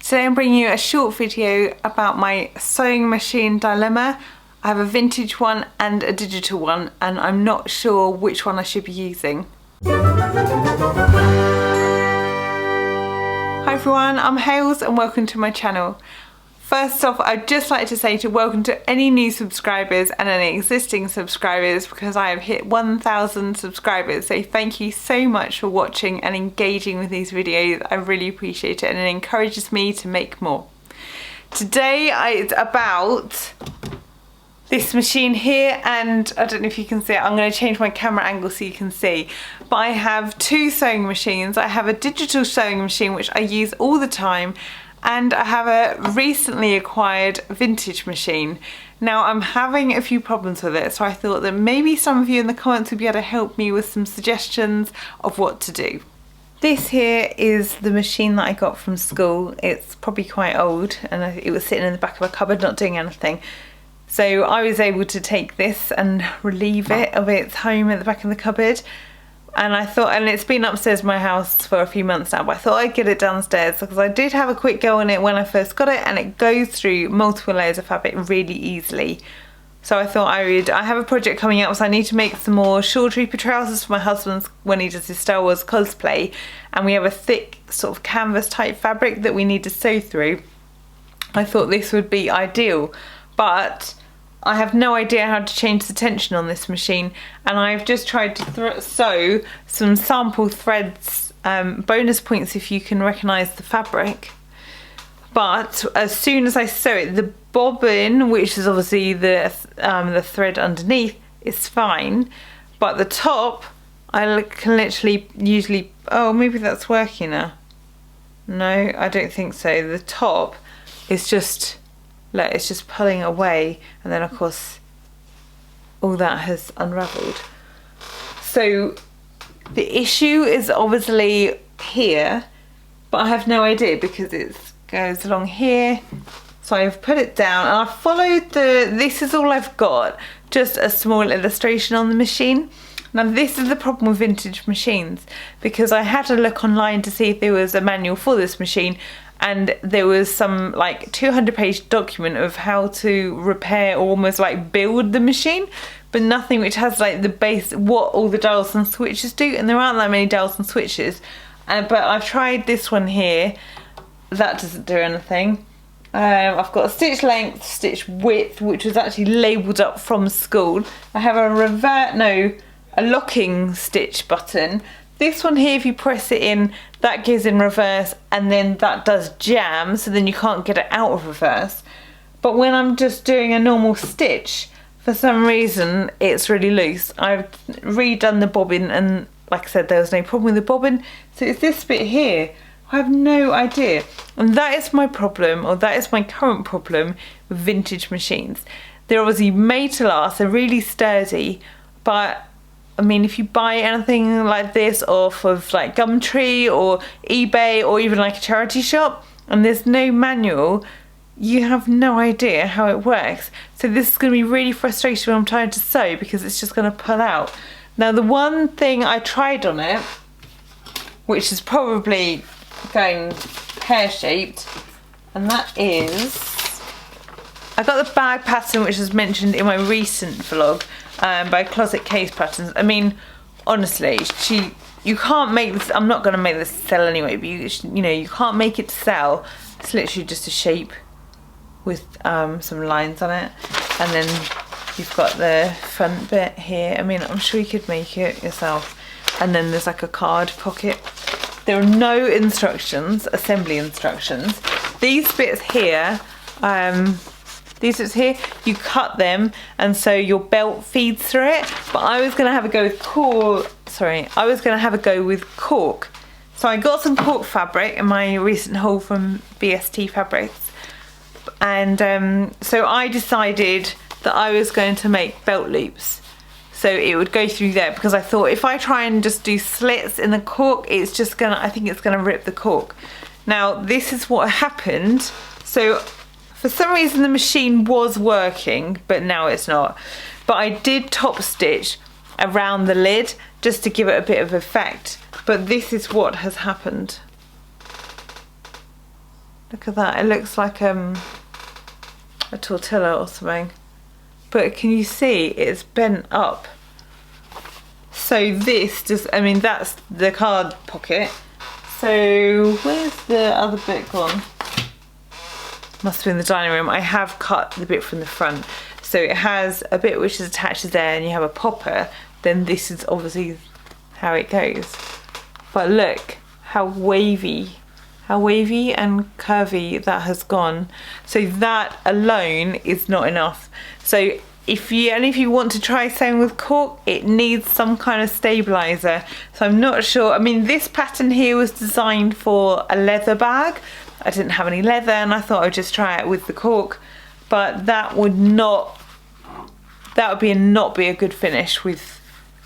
Today I'm bringing you a short video about my sewing machine dilemma. I have a vintage one and a digital one, and I'm not sure which one I should be using. Hi everyone, I'm Hales and welcome to my channel. First off, I'd just like to say welcome to any new subscribers and any existing subscribers, because I have hit 1,000 subscribers. So thank you so much for watching and engaging with these videos. I really appreciate it and it encourages me to make more. Today it's about this machine here, and I don't know if you can see it. I'm going to change my camera angle so you can see. But I have two sewing machines. I have a digital sewing machine which I use all the time, and I have a recently acquired vintage machine. Now I'm having a few problems with it, so I thought that maybe some of you in the comments would be able to help me with some suggestions of what to do. This here is the machine that I got from school. It's probably quite old and it was sitting in the back of a cupboard not doing anything. So I was able to take this and relieve it of its home at the back of the cupboard. And I thought, and it's been upstairs in my house for a few months now, but I thought I'd get it downstairs because I did have a quick go on it when I first got it, and it goes through multiple layers of fabric really easily. So I thought I have a project coming up, so I need to make some more shawl trooper trousers for my husband when he does his Star Wars cosplay, and we have a thick sort of canvas type fabric that we need to sew through. I thought this would be ideal, but I have no idea how to change the tension on this machine, and I've just tried to sew some sample threads, bonus points if you can recognise the fabric. But as soon as I sew it, the bobbin, which is obviously the thread underneath, is fine, but the top, I can literally usually, oh maybe that's working now. No, I don't think so. The top is just, look, it's just pulling away, and then of course all that has unravelled. So the issue is obviously here, but I have no idea because it goes along here. So I've put it down and I followed this is all I've got, just a small illustration on the machine. Now this is the problem with vintage machines, because I had to look online to see if there was a manual for this machine, and there was some like 200-page document of how to repair or almost like build the machine, but nothing which has like the base, what all the dials and switches do, and there aren't that many dials and switches. But I've tried this one here, that doesn't do anything. I've got a stitch length, stitch width, which was actually labelled up from school. I have a locking stitch button. This one here, if you press it in, that goes in reverse, and then that does jam, so then you can't get it out of reverse. But when I'm just doing a normal stitch, for some reason it's really loose. I've redone the bobbin, and like I said, there was no problem with the bobbin. So it's this bit here. I have no idea. And that is my problem, or that is my current problem with vintage machines. They're obviously made to last, they're really sturdy, but I mean, if you buy anything like this off of like Gumtree or eBay or even like a charity shop, and there's no manual, you have no idea how it works. So this is going to be really frustrating when I'm trying to sew, because it's just going to pull out. Now the one thing I tried on it, which is probably going pear-shaped, and that is, I got the bag pattern which was mentioned in my recent vlog, by Closet Case Patterns. I mean, honestly, you can't make this, I'm not going to make this sell anyway, but you know, you can't make it to sell. It's literally just a shape with some lines on it, and then you've got the front bit here. I mean, I'm sure you could make it yourself, and then there's like a card pocket. There are no instructions, assembly instructions. These bits here, you cut them, and so your belt feeds through it. But I was gonna have a go with cork. So I got some cork fabric in my recent haul from BST Fabrics, and so I decided that I was going to make belt loops, so it would go through there, because I thought if I try and just do slits in the cork, it's just gonna, I think it's gonna rip the cork. Now this is what happened. So for some reason the machine was working, but now it's not. But I did top stitch around the lid just to give it a bit of effect. But this is what has happened. Look at that, it looks like a tortilla or something. But can you see it's bent up? So this just, I mean, that's the card pocket. So where's the other bit gone? Must be in the dining room. I have cut the bit from the front. So it has a bit which is attached there and you have a popper. Then this is obviously how it goes. But look how wavy and curvy that has gone. So that alone is not enough. So if you want to try sewing with cork, it needs some kind of stabilizer. So I'm not sure. I mean, this pattern here was designed for a leather bag. I didn't have any leather and I thought I'd just try it with the cork, but that would not be a good finish with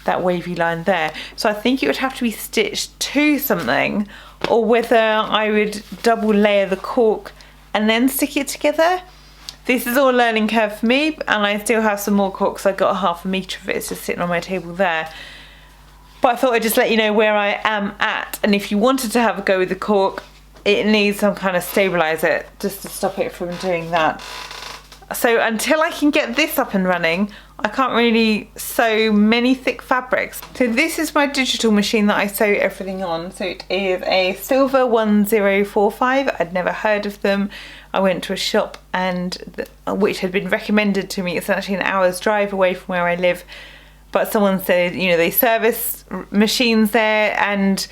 that wavy line there. So I think it would have to be stitched to something, or whether I would double layer the cork and then stick it together. This is all a learning curve for me, and I still have some more cork, so I got 1/2 metre of it. It's just sitting on my table there. But I thought I'd just let you know where I am at, and if you wanted to have a go with the cork, it needs some kind of stabiliser just to stop it from doing that. So until I can get this up and running, I can't really sew many thick fabrics. So this is my digital machine that I sew everything on. So it is a Silver 1045. I'd never heard of them. I went to a shop which had been recommended to me. It's actually an hour's drive away from where I live. But someone said, you know, they service machines there and,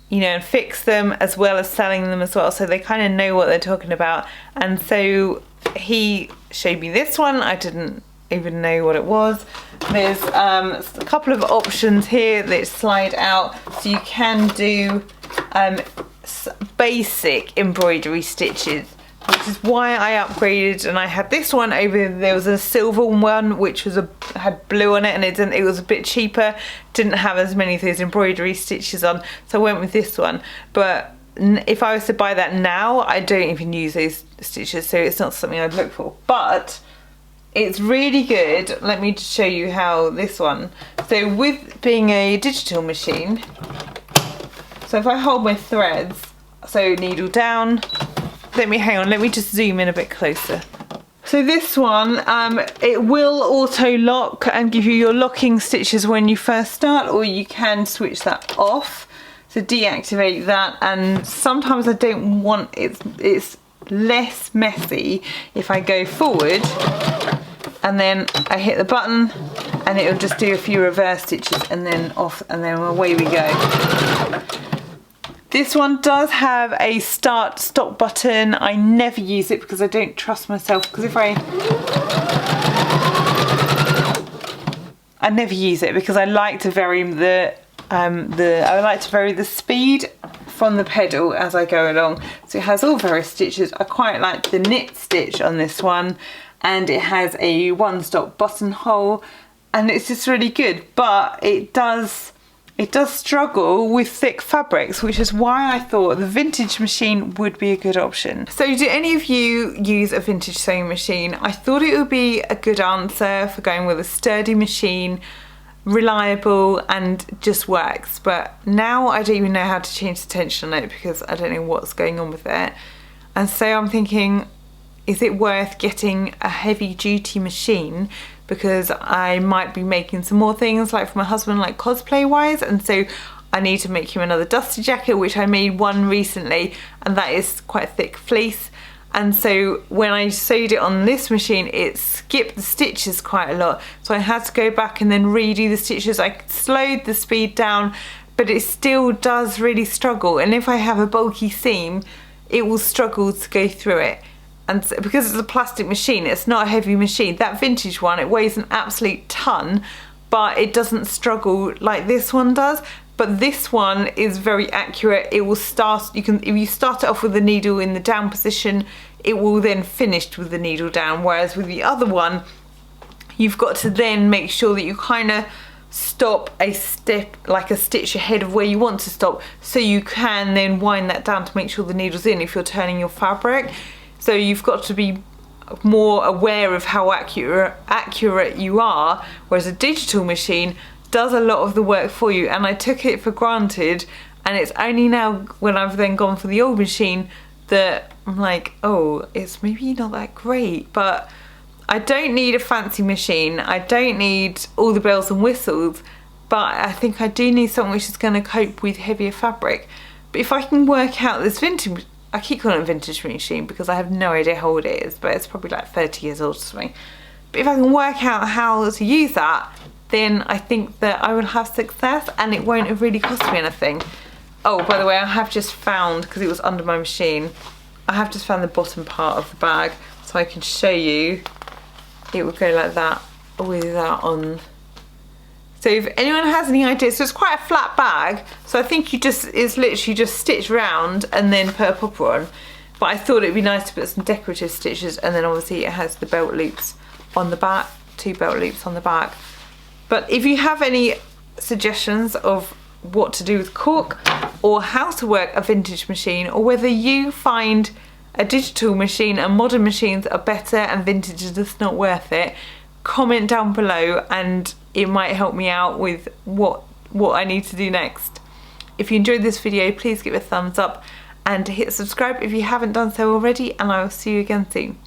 you know, and fix them as well as selling them as well. So they kind of know what they're talking about. And so he showed me this one. I didn't even know what it was. There's a couple of options here that slide out, so you can do basic embroidery stitches, which is why I upgraded, and I had this one over. There was a silver one which was had blue on it, and it was a bit cheaper, didn't have as many of those embroidery stitches on, so I went with this one. But if I was to buy that now, I don't even use those stitches, so it's not something I'd look for. But it's really good. Let me just show you how this one. So with being a digital machine, so if I hold my threads, so needle down, let me just zoom in a bit closer. So this one, it will auto lock and give you your locking stitches when you first start, or you can switch that off. So deactivate that, and sometimes I don't want it's less messy if I go forward and then I hit the button and it'll just do a few reverse stitches and then off, and then away we go. This one does have a start stop button. I never use it because I don't trust myself, because if I never use it because I like to vary the speed from the pedal as I go along. So it has all various stitches. I quite like the knit stitch on this one, and it has a one-stop buttonhole, and it's just really good. But it does struggle with thick fabrics, which is why I thought the vintage machine would be a good option. So do any of you use a vintage sewing machine? I thought it would be a good answer for going with a sturdy machine, reliable and just works. But now I don't even know how to change the tension on it because I don't know what's going on with it. And so I'm thinking, is it worth getting a heavy duty machine? Because I might be making some more things like for my husband, like cosplay wise, and so I need to make him another dusty jacket, which I made one recently, and that is quite a thick fleece. And so when I sewed it on this machine, it skipped the stitches quite a lot, so I had to go back and then redo the stitches. I slowed the speed down, but it still does really struggle, and if I have a bulky seam, it will struggle to go through it. And so, because it's a plastic machine, it's not a heavy machine. That vintage one, it weighs an absolute ton, but it doesn't struggle like this one does. But this one is very accurate. It will start, if you start it off with the needle in the down position, it will then finish with the needle down. Whereas with the other one, you've got to then make sure that you kind of stop a step, like a stitch ahead of where you want to stop, so you can then wind that down to make sure the needle's in if you're turning your fabric. So you've got to be more aware of how accurate you are, whereas a digital machine does a lot of the work for you. And I took it for granted, and it's only now when I've then gone for the old machine that I'm like, oh, it's maybe not that great, but I don't need a fancy machine. I don't need all the bells and whistles, but I think I do need something which is going to cope with heavier fabric. But if I can work out this vintage, I keep calling it a vintage machine because I have no idea how old it is, but it's probably like 30 years old or something. But if I can work out how to use that, then I think that I will have success and it won't have really cost me anything. Oh, by the way, I have just found, because it was under my machine, I have just found the bottom part of the bag, so I can show you. It would go like that with that on. So if anyone has any ideas, so it's quite a flat bag, so I think it's literally just stitched round and then put a popper on. But I thought it'd be nice to put some decorative stitches, and then obviously it has the belt loops on the back, 2 belt loops on the back. But if you have any suggestions of what to do with cork, or how to work a vintage machine, or whether you find a digital machine and modern machines are better and vintage is just not worth it, comment down below and it might help me out with what I need to do next. If you enjoyed this video, please give it a thumbs up and hit subscribe if you haven't done so already, and I will see you again soon.